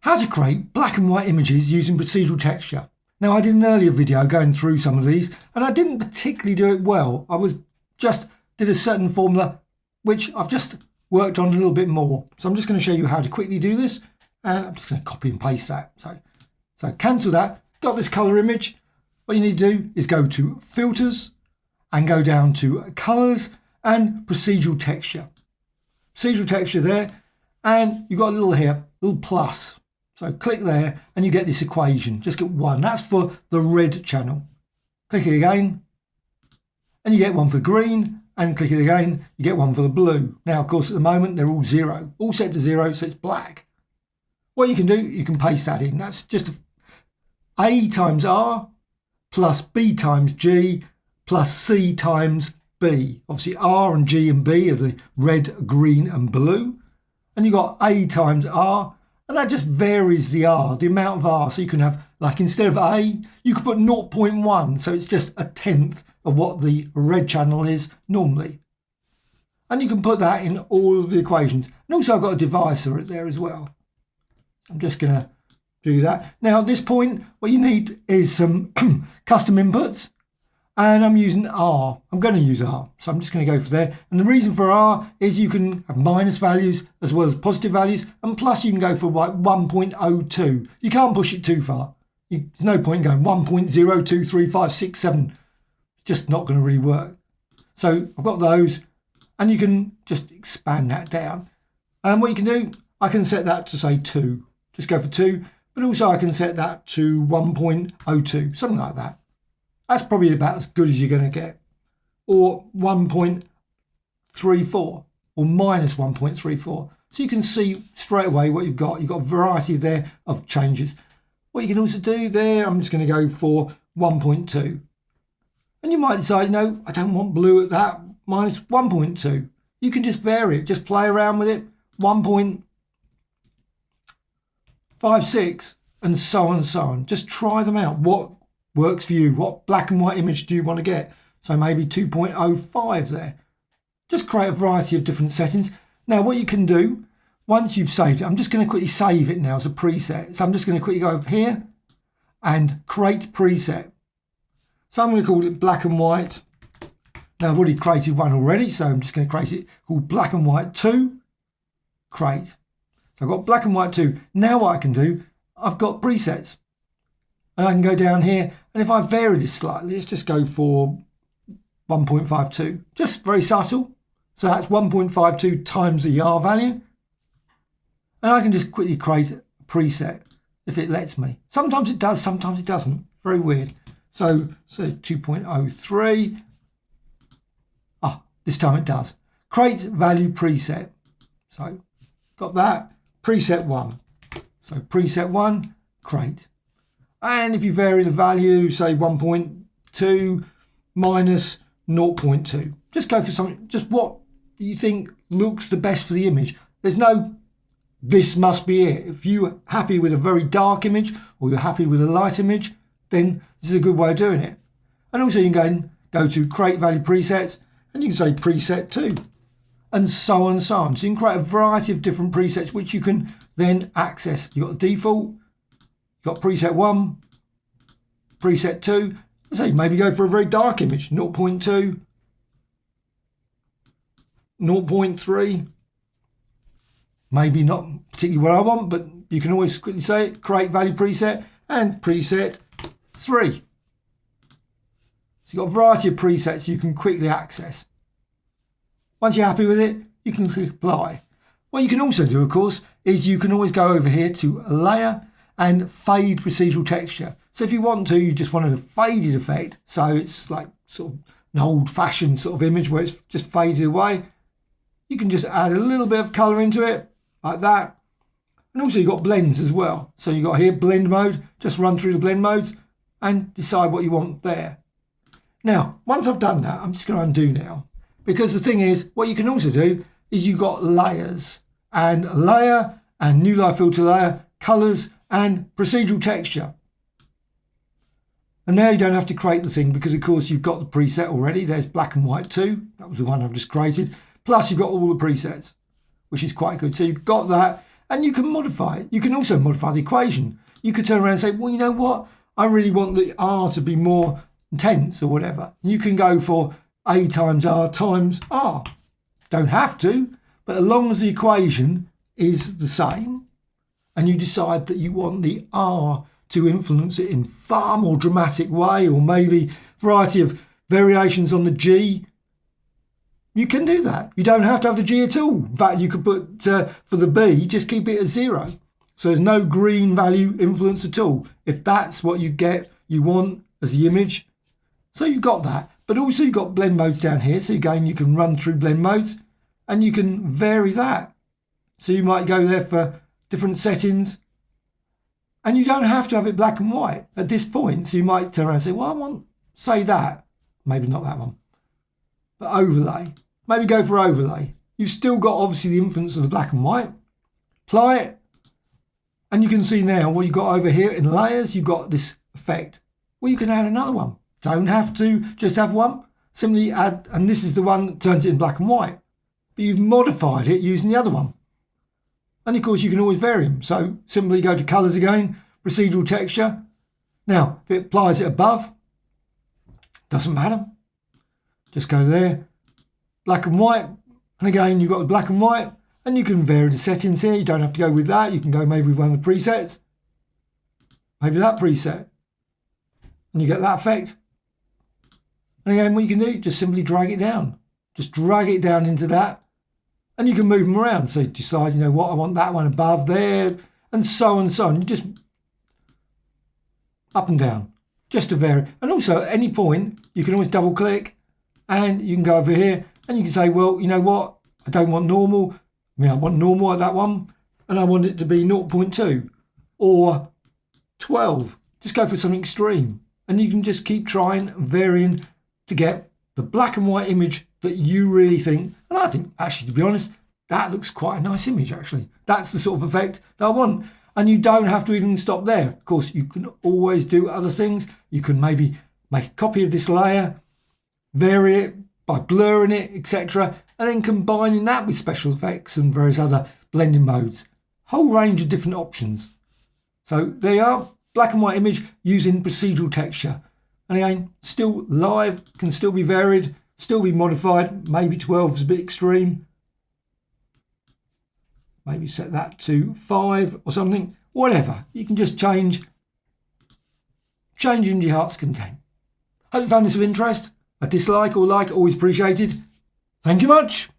How to create black and white images using procedural texture. Now, I did an earlier video going through some of these and I didn't particularly do it well. I did a certain formula which I've just worked on a little bit more. So I'm just going to show you how to quickly do this, and I'm just going to copy and paste that. So cancel that. Got this color image. What you need to do is go to filters and go down to colors and procedural texture. Procedural texture there, and you've got a little plus. So click there and you get this equation. Just get one. That's for the red channel. Click it again and you get one for green, and click it again, you get one for the blue. Now, of course, at the moment, they're all zero. All set to zero, so it's black. What you can do, you can paste that in. That's just A times R plus B times G plus C times B. Obviously, R and G and B are the red, green and blue. And you've got A times R, and that just varies the R, the amount of R. So you can have, like, instead of A, you could put 0.1. So it's just a tenth of what the red channel is normally. And you can put that in all of the equations. And also I've got a divisor there as well. I'm just going to do that. Now at this point, what you need is some custom inputs. And I'm using R. I'm going to use R. So I'm just going to go for there. And the reason for R is you can have minus values as well as positive values. And plus you can go for like 1.02. You can't push it too far. There's no point in going 1.023567. It's just not going to really work. So I've got those. And you can just expand that down. And what you can do, I can set that to say 2. Just go for 2. But also I can set that to 1.02. Something like that. That's probably about as good as you're going to get. Or 1.34 or minus 1.34. So you can see straight away what you've got. You've got a variety there of changes. What you can also do there, I'm just going to go for 1.2. And you might decide, no, I don't want blue at that, minus 1.2. You can just vary it, just play around with it. 1.56 and so on and so on. Just try them out. What works for you? What black and white image do you want to get? So maybe 2.05 there. Just create a variety of different settings. Now what you can do, once you've saved it, I'm just going to quickly save it now as a preset. So I'm just going to quickly go over here and create preset. So I'm going to call it black and white. Now I've already created one already, so I'm just going to create it called black and white 2. Create. So I've got black and white 2. Now what I can do, I've got presets. And I can go down here, and if I vary this slightly, let's just go for 1.52. Just very subtle. So that's 1.52 times the R value. And I can just quickly create a preset if it lets me. Sometimes it does, sometimes it doesn't. Very weird. So 2.03. This time it does. Create value preset. So got that. Preset 1. So preset 1, create. And if you vary the value, say 1.2 minus 0.2, just go for something, just what you think looks the best for the image. There's no, this must be it. If you're happy with a very dark image or you're happy with a light image, then this is a good way of doing it. And also you can go to create value presets and you can say preset 2 and so on and so on. So you can create a variety of different presets which you can then access. You've got the default. Got preset 1, preset 2. So maybe go for a very dark image, 0.2, 0.3. Maybe not particularly what I want, but you can always quickly say it, create value preset and preset 3. So you've got a variety of presets you can quickly access. Once you're happy with it, you can click apply. What you can also do, of course, is you can always go over here to layer and fade procedural texture. So if you want to, you just want a faded effect. So it's like sort of an old fashioned sort of image where it's just faded away. You can just add a little bit of color into it like that. And also you've got blends as well. So you've got here blend mode, just run through the blend modes and decide what you want there. Now, once I've done that, I'm just going to undo now. Because the thing is, what you can also do is you've got layers and layer and new light filter layer, colors, and procedural texture. And now you don't have to create the thing because of course you've got the preset already. There's black and white 2. That was the one I've just created. Plus you've got all the presets, which is quite good. So you've got that and you can modify it. You can also modify the equation. You could turn around and say, well, you know what? I really want the R to be more intense or whatever. You can go for A times R times R. Don't have to, but as long as the equation is the same and you decide that you want the R to influence it in far more dramatic way, or maybe variety of variations on the G, you can do that. You don't have to have the G at all. In fact, you could put for the B, just keep it at 0. So there's no green value influence at all. If that's what you want as the image. So you've got that. But also you've got blend modes down here. So again, you can run through blend modes and you can vary that. So you might go there for different settings. And you don't have to have it black and white at this point. So you might turn around and say, well, I want, say that. Maybe not that one. But overlay. Maybe go for overlay. You've still got obviously the influence of the black and white. Apply it. And you can see now what you've got over here in layers, you've got this effect. Well, you can add another one. Don't have to just have one. Simply add, and this is the one that turns it in black and white. But you've modified it using the other one. And of course, you can always vary them. So simply go to colours again, procedural texture. Now, if it applies it above, doesn't matter. Just go there, black and white. And again, you've got the black and white. And you can vary the settings here. You don't have to go with that. You can go maybe with one of the presets. Maybe that preset. And you get that effect. And again, what you can do, just simply drag it down. Just drag it down into that. And you can move them around. So you decide, you know what, I want that one above there. And so on and so on. You just up and down. Just to vary. And also at any point, you can always double click. And you can go over here. And you can say, well, you know what, I don't want normal. I want normal at that one, and I want it to be 0.2 or 12. Just go for something extreme. And you can just keep trying, varying to get the black and white image that you really think. And I think, actually, to be honest, that looks quite a nice image, actually. That's the sort of effect that I want. And you don't have to even stop there. Of course, you can always do other things. You can maybe make a copy of this layer, vary it by blurring it, etc., and then combining that with special effects and various other blending modes. Whole range of different options. So there you are, black and white image using procedural texture. And again, still live, can still be varied, still be modified. Maybe 12 is a bit extreme. Maybe set that to 5 or something. Whatever. You can just change in your heart's content. Hope you found this of interest. A dislike or like, always appreciated. Thank you much.